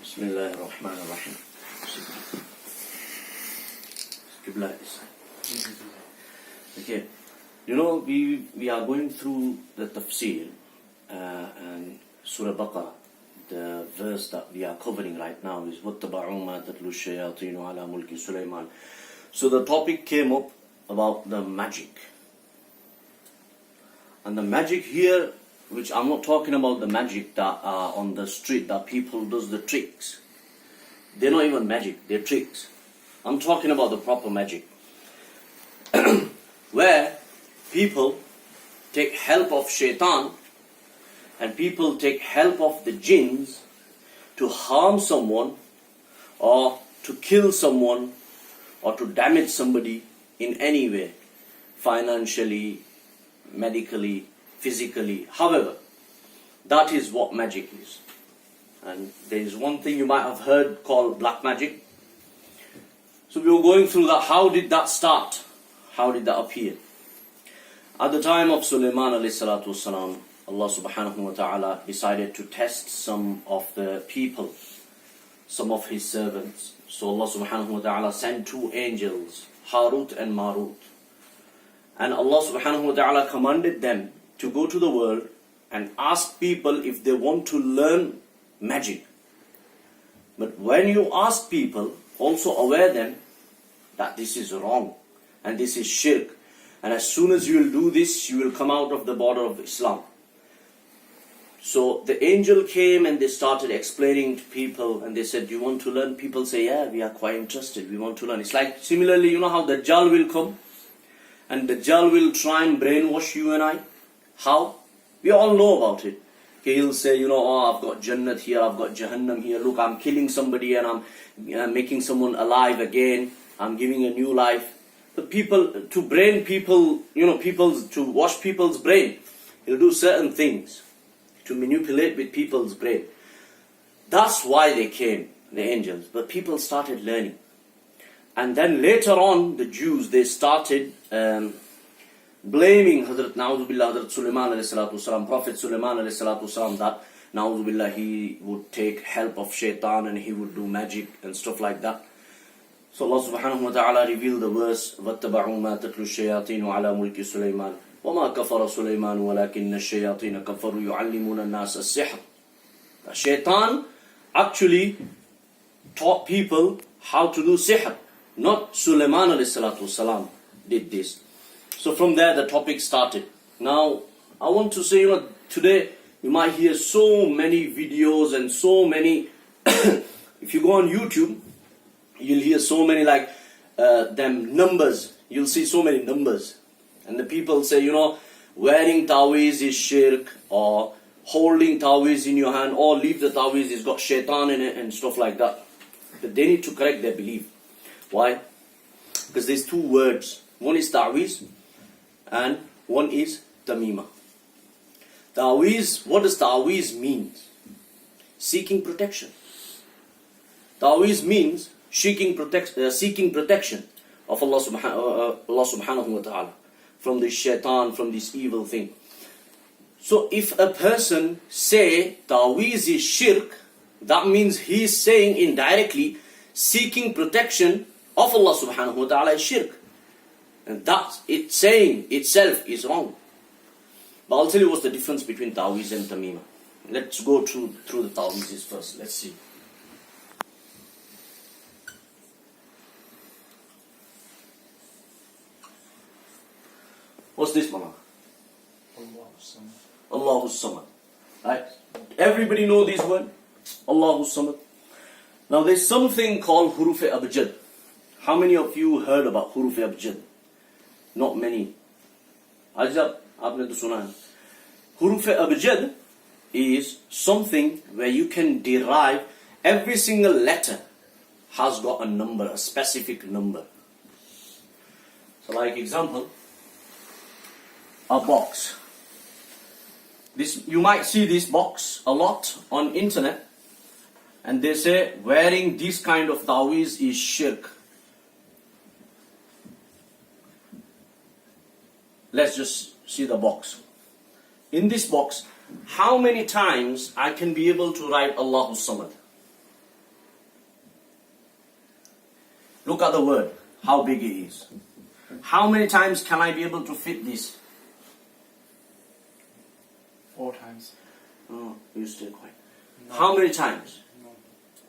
Bismillah ar-Rahman ar-Rahim. Okay, you know, we are going through the tafsir and Surah Baqarah. The verse that we are covering right now is وَاتَّبَعُوا مَا تَتْلُو الشَّيَاطِينُ عَلَى مُلْكِ سُلَيْمَانَ. So the topic came up about the magic. And the magic here, which I'm not talking about the magic that are on the street, that people does the tricks. They're not even magic, they're tricks. I'm talking about the proper magic. Where people take help of shaitan and people take help of the jinns to harm someone or to kill someone or to damage somebody in any way, financially, medically, physically, however. That is what magic is. And there is one thing you might have heard called black magic. So we were going through that. How did that start? How did that appear? At the time of Sulaiman alayhi salatu wasalam, Allah subhanahu wa ta'ala decided to test some of the people, some of his servants. So Allah subhanahu wa ta'ala sent two angels, Harut and Marut. And Allah subhanahu wa ta'ala commanded them to go to the world and ask people if they want to learn magic. But when you ask people, also aware them that this is wrong and this is shirk. And as soon as you will do this, you will come out of the border of Islam. So the angel came and they started explaining to people and they said, do you want to learn? People say, yeah, we are quite interested. We want to learn. It's like similarly, you know how the Dajjal will come and the Dajjal will try and brainwash you and I. How? We all know about it. Okay, he'll say, you know, oh, I've got Jannat here, I've got Jahannam here. Look, I'm killing somebody and I'm making someone alive again. I'm giving a new life. But people, to brain people, you know, to wash people's brain, he'll do certain things to manipulate with people's brain. That's why they came, the angels. But people started learning. And then later on, the Jews, they started blaming Hazrat Sulaiman alayhi salatu wasalam, Prophet Sulaiman alayhi salatu wasalam, that Na'udhu he would take help of shaitan and he would do magic and stuff like that. So Allah subhanahu wa ta'ala revealed the verse وَاتَّبَعُوا مَا تَتْلُو الشَّيَاطِينُ عَلَى مُلْكِ سُلَيْمَانَ وَمَا كَفَرَ سُلَيْمَانُ وَلَكِنَّ الشَّيَاطِينَ كَفَرُوا يُعَلِّمُونَ النَّاسَ السِّحْرَ. The shaitan actually taught people how to do sihr. Not Sulaiman alayhi salatu wasalam did this. So from there the topic started. Now I want to say, you know, today you might hear so many videos and so many if you go on YouTube, you'll hear so many like them numbers. You'll see so many numbers. And the people say, you know, wearing Taweez is shirk, or holding Taweez in your hand, or leave the Taweez, it's got shaitan in it and stuff like that. But they need to correct their belief. Why? Because there's two words. One is Taweez and one is Tamima. Taweez, what does Taweez mean? Seeking protection. Taweez means seeking protection of Allah subhanahu wa ta'ala from this shaitan, from this evil thing. So if a person say Taweez is shirk, that means he is saying indirectly seeking protection of Allah subhanahu wa ta'ala is shirk. And that it saying itself is wrong. But I'll tell you what's the difference between Taweez and Tamima. Let's go through the Taweezes first. Let's see. What's this, Mama? Allahu Samad. Right? Everybody know this word? Allahu Samad. Now there's something called Huruf Abjad. How many of you heard about Huruf Abjad? Not many. Ajab, aapne to suna hai. Huruf Abjad is something where you can derive every single letter has got a number, a specific number. So like example, a box. This, you might see this box a lot on internet, and they say wearing this kind of Taweez is shirk. Let's just see the box. In this box, how many times I can be able to write Allahu Samad? Look at the word, how big it is. How many times can I be able to fit this? 4 times. Oh, you're still quiet. No. How many times? No.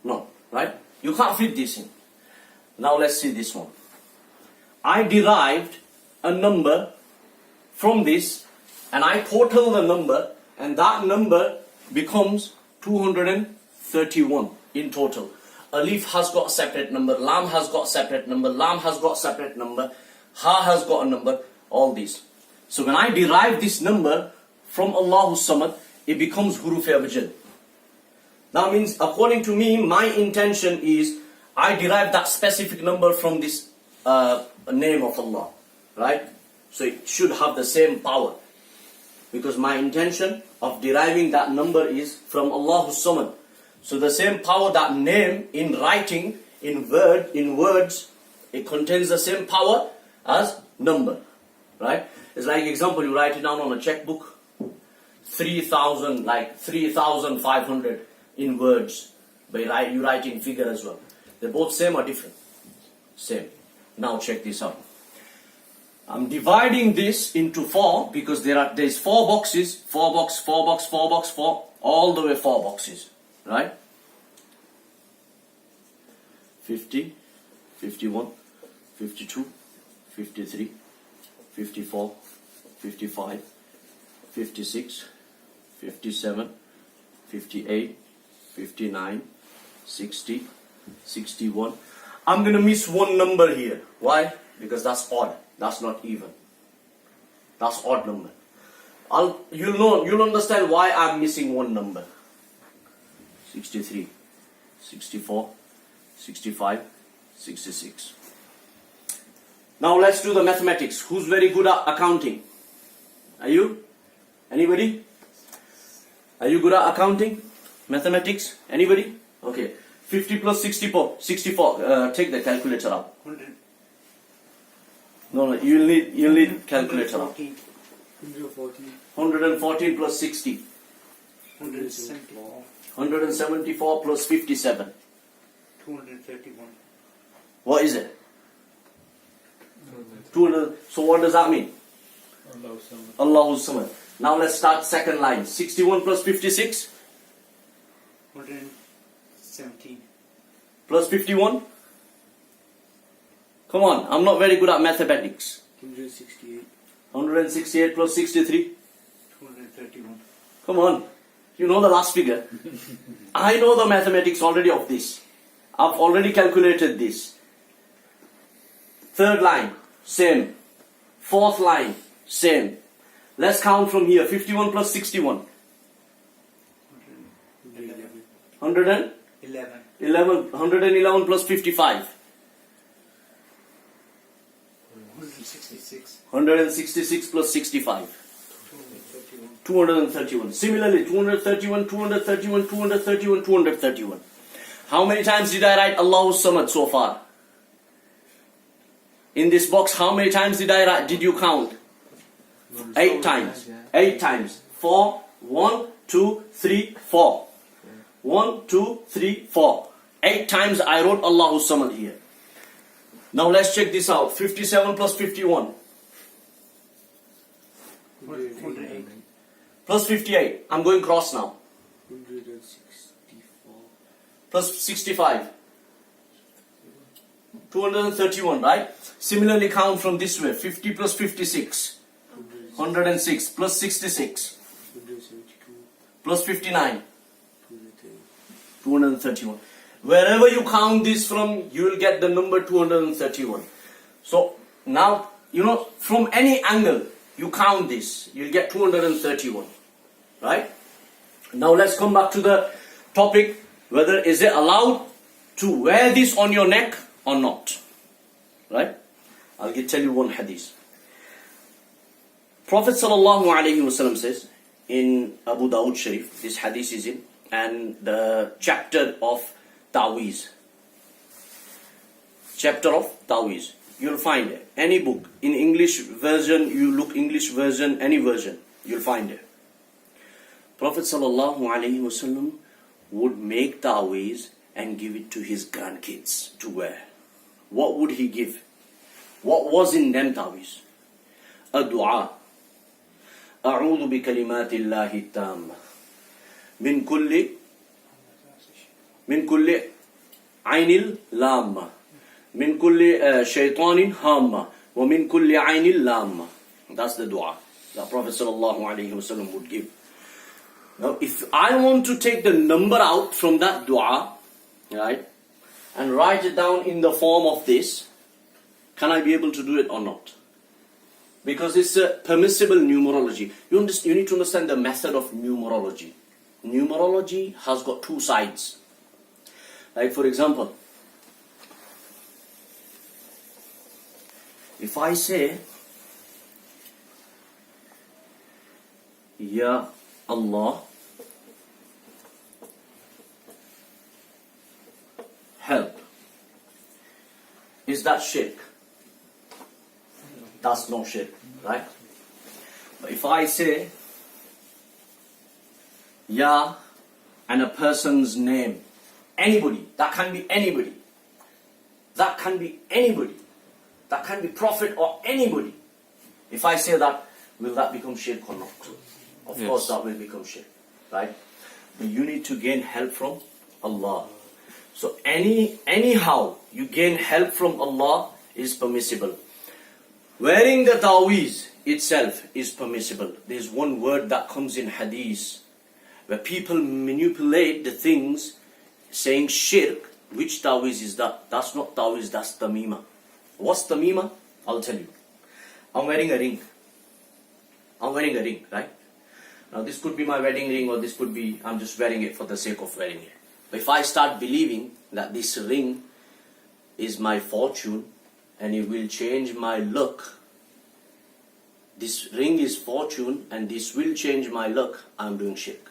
No, right? You can't fit this in. Now let's see this one. I derived a number from this, and I total the number, and that number becomes 231 in total. Alif has got a separate number, Lam has got a separate number, Lam has got a separate number, Ha has got a number, all these. So when I derive this number from Allahu Samad, it becomes Huruf Abjad. That means, according to me, my intention is, I derive that specific number from this name of Allah, right? So it should have the same power. Because my intention of deriving that number is from Allah Samad. So the same power, that name in writing, in words, it contains the same power as number, right? It's like, example, you write it down on a checkbook, 3,000, like 3,500 in words, but you write in figure as well. They're both same or different? Same. Now check this out. I'm dividing this into 4 because there's 4 boxes, 4 box, 4 box, 4 box, 4, all the way 4 boxes, right? 50, 51, 52, 53, 54, 55, 56, 57, 58, 59, 60, 61. I'm going to miss one number here. Why? Because that's odd. That's not even. That's odd number. You'll understand why I'm missing one number. 63, 64, 65, 66. Now let's do the mathematics. Who's very good at accounting? Are you? Anybody? Are you good at accounting? Mathematics? Anybody? Okay. 50 plus 64. Take the calculator out. 100. No, you'll need calculator out. 114. 114 plus 60. 174. 174 plus 57. 231. What is it? 200. So what does that mean? Allahu Samad. Now let's start second line. 61 plus 56. 117. Plus 51. Come on, I'm not very good at mathematics. 168. 168 plus 63. 231. Come on, you know the last figure. I know the mathematics already of this. I've already calculated this. Third line, same. Fourth line, same. Let's count from here. 51 plus 61. 111. 111 plus 55. 166. 166 plus 65. 231. 231. Similarly, 231, 231, 231, 231. How many times did I write Allahu Samad so far? In this box, how many times did you count? 8 times. 8 times. 4, 1, 2, 3, 4. 1, 2, 3, 4. 8 times I wrote Allahu Samad here. Now let's check this out. 57 plus 51. 108. Plus 58. I'm going cross now. 164. Plus 65. 231, right? Similarly count from this way. 50 plus 56. 106 plus 66. 172. Plus 59. 230. 231. Wherever you count this from, you will get the number 231. So now, from any angle, you count this, you'll get 231. Right? Now let's come back to the topic, whether is it allowed to wear this on your neck or not. Right? I'll tell you one hadith. Prophet ﷺ says in Abu Dawud Sharif, this hadith is in, and the chapter of Taweez. Chapter of Taweez. You'll find it. Any book. In English version, you look English version, any version, you'll find it. Prophet ﷺ would make Taweez and give it to his grandkids to wear. what would he give? What was in them taweez? A dua. أعوذ بكلمات الله التامة من كل عين لامة من كل شيطان هامة ومن كل عين لامة. That's the dua that Prophet ﷺ would give. Now, if I want to take the number out from that dua, right, and write it down in the form of this, can I be able to do it or not? Because it's a permissible numerology. You need to understand the method of numerology. Numerology has got two sides. Like for example, if I say, Ya Allah, help. Is that shirk? That's no shirk, right? But if I say, Ya and a person's name, anybody, that can be anybody. That can be anybody. That can be prophet or anybody. If I say that, will that become shirk or not? Of course that will become shirk, right? But you need to gain help from Allah. So anyhow you gain help from Allah is permissible. Wearing the Taweez itself is permissible. There's one word that comes in hadith where people manipulate the things saying shirk. Which Taweez is that? That's not Taweez, that's Tamima. What's Tamima? I'll tell you. I'm wearing a ring. Right? Now this could be my wedding ring, or this could be, I'm just wearing it for the sake of wearing it. But if I start believing that this ring is my fortune and it will change my luck, this ring is fortune and this will change my luck, I am doing shirk.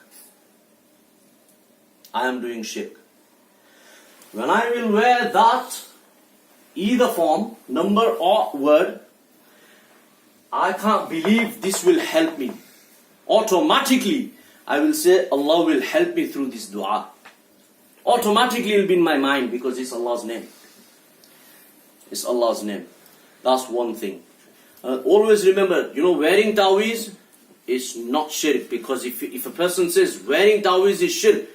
I am doing shirk. When I will wear that, either form, number or word, I can't believe this will help me. Automatically, I will say, Allah will help me through this dua. Automatically it will be in my mind because it's Allah's name. It's Allah's name. That's one thing. Always remember, wearing Taweez is not shirk, because if a person says wearing Taweez is shirk,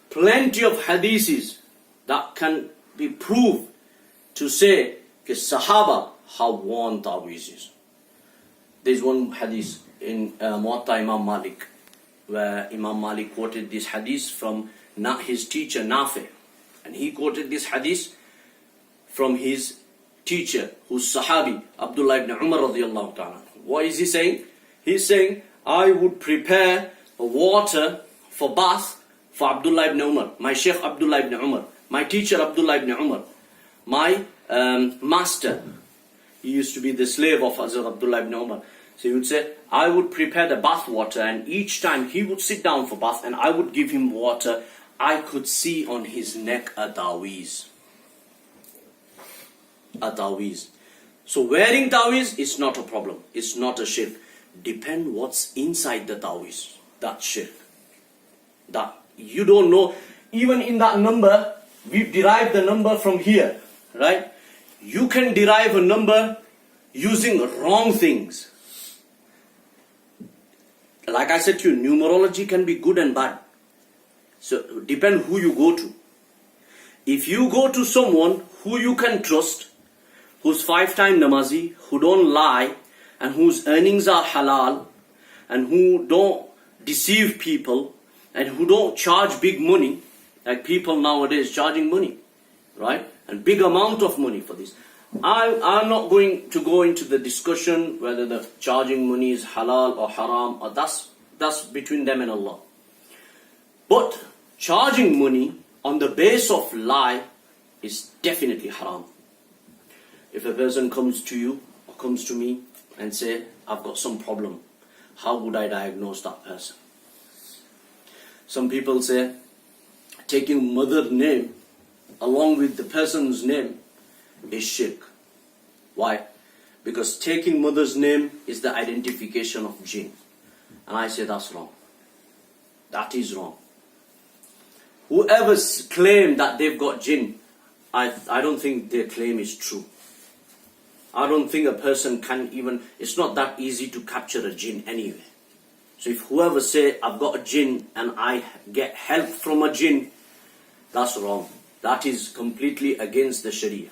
plenty of hadiths that can be proved to say that Sahaba have worn Taweezes. There's one hadith in Muwatta Imam Malik, where Imam Malik quoted this hadith from his teacher Nafi, and he quoted this hadith from his teacher, who's Sahabi, Abdullah ibn Umar radiyallahu ta'ala. What is he saying? He's saying, I would prepare water for bath for Abdullah ibn Umar, my Sheikh Abdullah ibn Umar, my teacher Abdullah ibn Umar, my master. He used to be the slave of Hazrat Abdullah ibn Umar. So he would say, I would prepare the bath water, and each time he would sit down for bath and I would give him water, I could see on his neck a Taweez. A Taweez. So wearing Taweez is not a problem. It's not a shirk. Depend what's inside the Taweez. That's shirk. That you don't know. Even in that number, we've derived the number from here, right? You can derive a number using wrong things. Like I said to you, numerology can be good and bad. So depend who you go to. If you go to someone who you can trust, who's 5-time namazi, who don't lie, and whose earnings are halal, and who don't deceive people, and who don't charge big money, like people nowadays charging money, right? And big amount of money for this. I'm not going to go into the discussion whether the charging money is halal or haram, or that's between them and Allah. But charging money on the base of lie is definitely haram. If a person comes to you or comes to me and say, I've got some problem, how would I diagnose that person? Some people say, taking mother's name along with the person's name is shirk. Why? Because taking mother's name is the identification of jinn. And I say that's wrong. That is wrong. Whoever claims that they've got jinn, I don't think their claim is true. I don't think a person can even, it's not that easy to capture a jinn anyway. So if whoever say, I've got a jinn and I get help from a jinn, that's wrong. That is completely against the Sharia.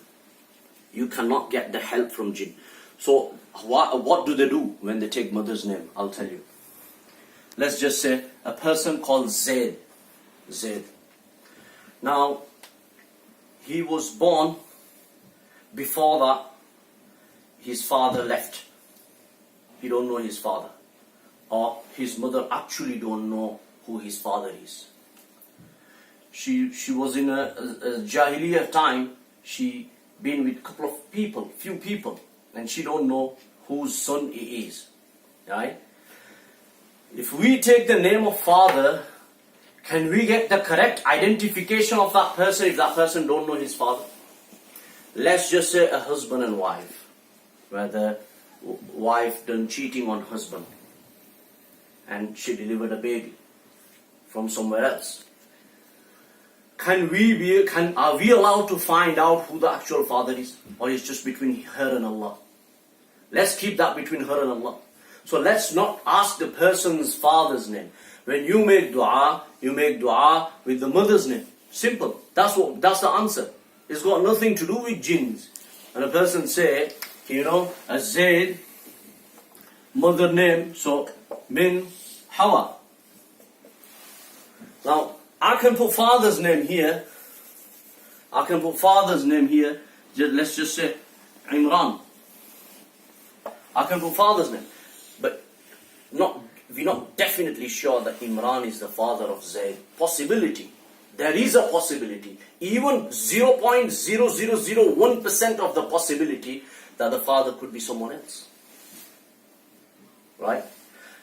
You cannot get the help from jinn. So what do they do when they take mother's name? I'll tell you. Let's just say a person called Zaid. Zaid. Now, he was born before that his father left. He don't know his father. Or his mother actually don't know who his father is. She was in a Jahiliyyah time. She been with a couple of people, few people, and she don't know whose son he is. Right? If we take the name of father, can we get the correct identification of that person if that person don't know his father? Let's just say a husband and wife, where the wife done cheating on husband and she delivered a baby from somewhere else. Are we allowed to find out who the actual father is? Or it's just between her and Allah? Let's keep that between her and Allah. So let's not ask the person's father's name. When you make dua with the mother's name. Simple. That's the answer. It's got nothing to do with jinns. And a person say, a Zaid, mother name, so Min Hawa. Now, I can put father's name here. Let's just say Imran. I can put father's name. But we're not definitely sure that Imran is the father of Zayd. Possibility. There is a possibility. Even 0.0001% of the possibility that the father could be someone else. Right?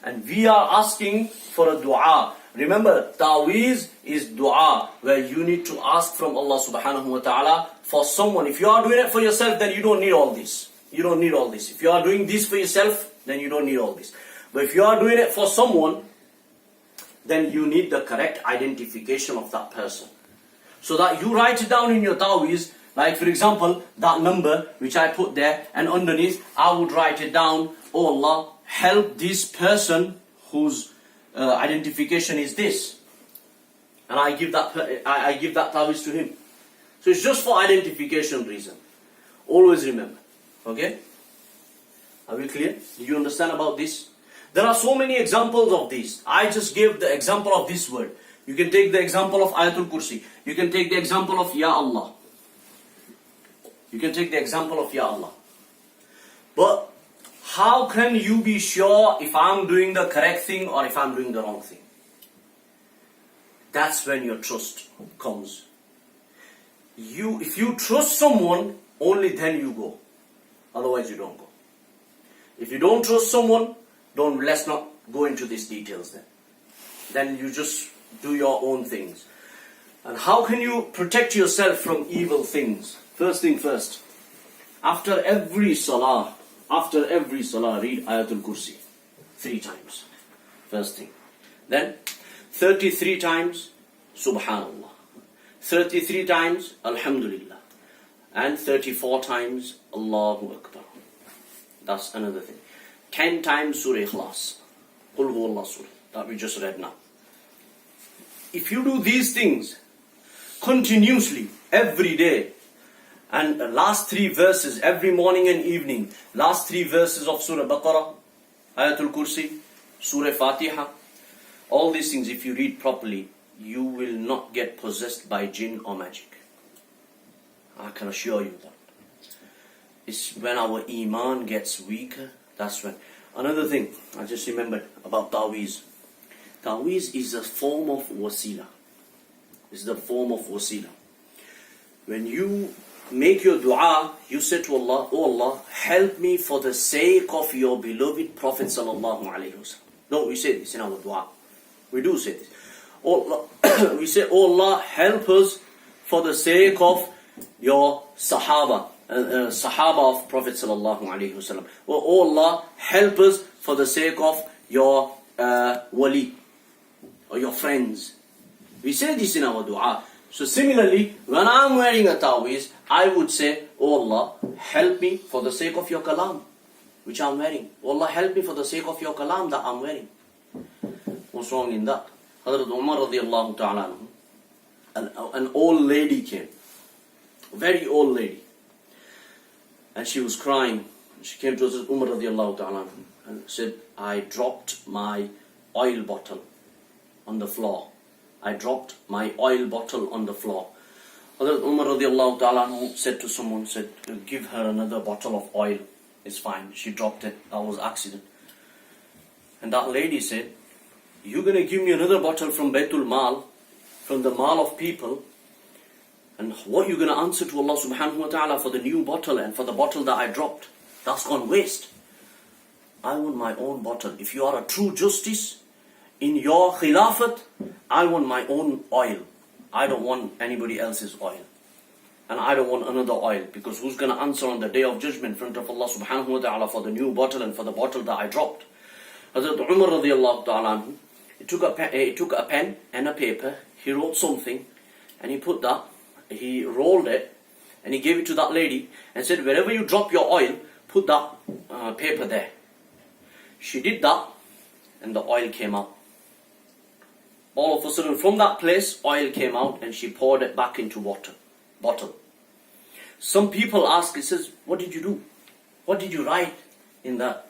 And we are asking for a dua. Remember, Taweez is dua, where you need to ask from Allah subhanahu wa ta'ala for someone. If you are doing it for yourself, then you don't need all this. You don't need all this. If you are doing this for yourself, then you don't need all this. But if you are doing it for someone, then you need the correct identification of that person. So that you write it down in your Taweez, like for example, that number which I put there, and underneath I would write it down, oh Allah, help this person whose identification is this. And I give that Taweez to him. So it's just for identification reason. Always remember. Okay? Are we clear? Do you understand about this? There are so many examples of this. I just gave the example of this word. You can take the example of Ayatul Kursi. You can take the example of Ya Allah. You can take the example of Ya Allah. But how can you be sure if I'm doing the correct thing or if I'm doing the wrong thing? That's when your trust comes. If you trust someone, only then you go. Otherwise you don't go. If you don't trust someone, let's not go into these details then. Then you just do your own things. And how can you protect yourself from evil things? First thing first. After every salah, read Ayatul Kursi 3 times. First thing. Then 33 times Subhanallah. 33 times Alhamdulillah. And 34 times Allahu Akbar. That's another thing. 10 times Surah Ikhlas. Qul huwallahu surah. That we just read now. If you do these things continuously, every day, and the last 3 verses, every morning and evening, last 3 verses of Surah Baqarah, Ayatul Kursi, Surah Fatiha, all these things, if you read properly, you will not get possessed by jinn or magic. I can assure you that. It's when our iman gets weaker, that's when. Another thing, I just remembered about Taweez. Taweez is a form of wasila. It's the form of wasila. When you make your dua, you say to Allah, oh Allah, help me for the sake of your beloved Prophet sallallahu alaihi wasallam. No, we say this in our dua. We do say this. Oh Allah, we say, oh Allah, help us for the sake of your Sahaba. Sahaba of Prophet sallallahu alaihi wasallam. Oh Allah, help us for the sake of your wali or your friends. We say this in our dua. So similarly, when I'm wearing a Taweez, I would say, oh Allah, help me for the sake of your kalam, which I'm wearing. Oh Allah, help me for the sake of your kalam that I'm wearing. What's wrong in that? Hazrat Umar radiallahu ta'ala, an old lady came, a very old lady, and she was crying. She came to Hazrat Umar radiallahu ta'ala and said, I dropped my oil bottle on the floor. I dropped my oil bottle on the floor. Hazrat Umar radiallahu ta'ala said to someone, said, give her another bottle of oil. It's fine. She dropped it. That was accident. And that lady said, you're going to give me another bottle from Baytul Mal, from the Mal of people, and what you're going to answer to Allah subhanahu wa ta'ala for the new bottle and for the bottle that I dropped? That's gone waste. I want my own bottle. If you are a true justice in your khilafat, I want my own oil. I don't want anybody else's oil. And I don't want another oil, because who's going to answer on the day of judgment in front of Allah subhanahu wa ta'ala for the new bottle and for the bottle that I dropped? Hazrat Umar radiallahu ta'ala, he took a pen and a paper, he wrote something, and he put that, he rolled it, and he gave it to that lady, and said, wherever you drop your oil, put that paper there. She did that, and the oil came out. All of a sudden, from that place, oil came out, and she poured it back into bottle. Some people ask, he says, what did you do? What did you write in that?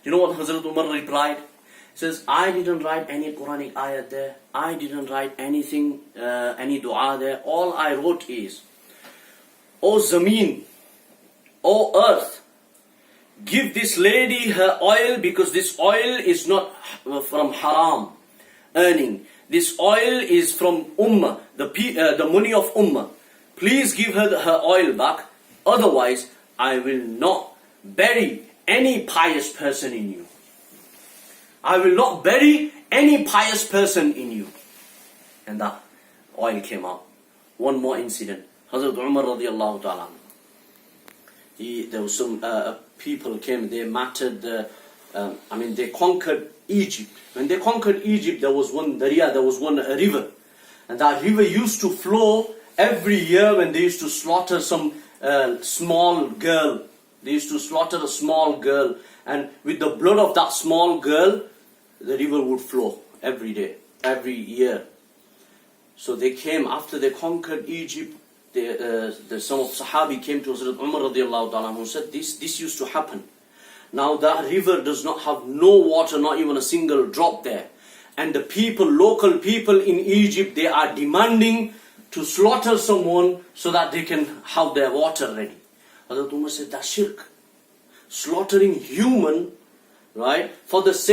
You know what Hazrat Umar replied? He says, I didn't write any Quranic ayat there. I didn't write anything, any dua there. All I wrote is, O Zameen, O Earth, give this lady her oil, because this oil is not from haram earning. This oil is from Ummah, the money of Ummah. Please give her her oil back, otherwise I will not bury any pious person in you. I will not bury any pious person in you. And that oil came out. One more incident. Hazrat Umar radiallahu ta'ala, there was some people came, they mattered, they conquered Egypt. When they conquered Egypt, there was one darya, there was one river. And that river used to flow every year when they used to slaughter some small girl. They used to slaughter a small girl. And with the blood of that small girl, the river would flow every day, every year. So they came, after they conquered Egypt, some of Sahabi came to Hazrat Umar radiallahu ta'ala who said, this used to happen. Now that river does not have no water, not even a single drop there. And the people, local people in Egypt, they are demanding to slaughter someone so that they can have their water ready. Hazrat Umar said, that's shirk. Slaughtering human, right, for the sake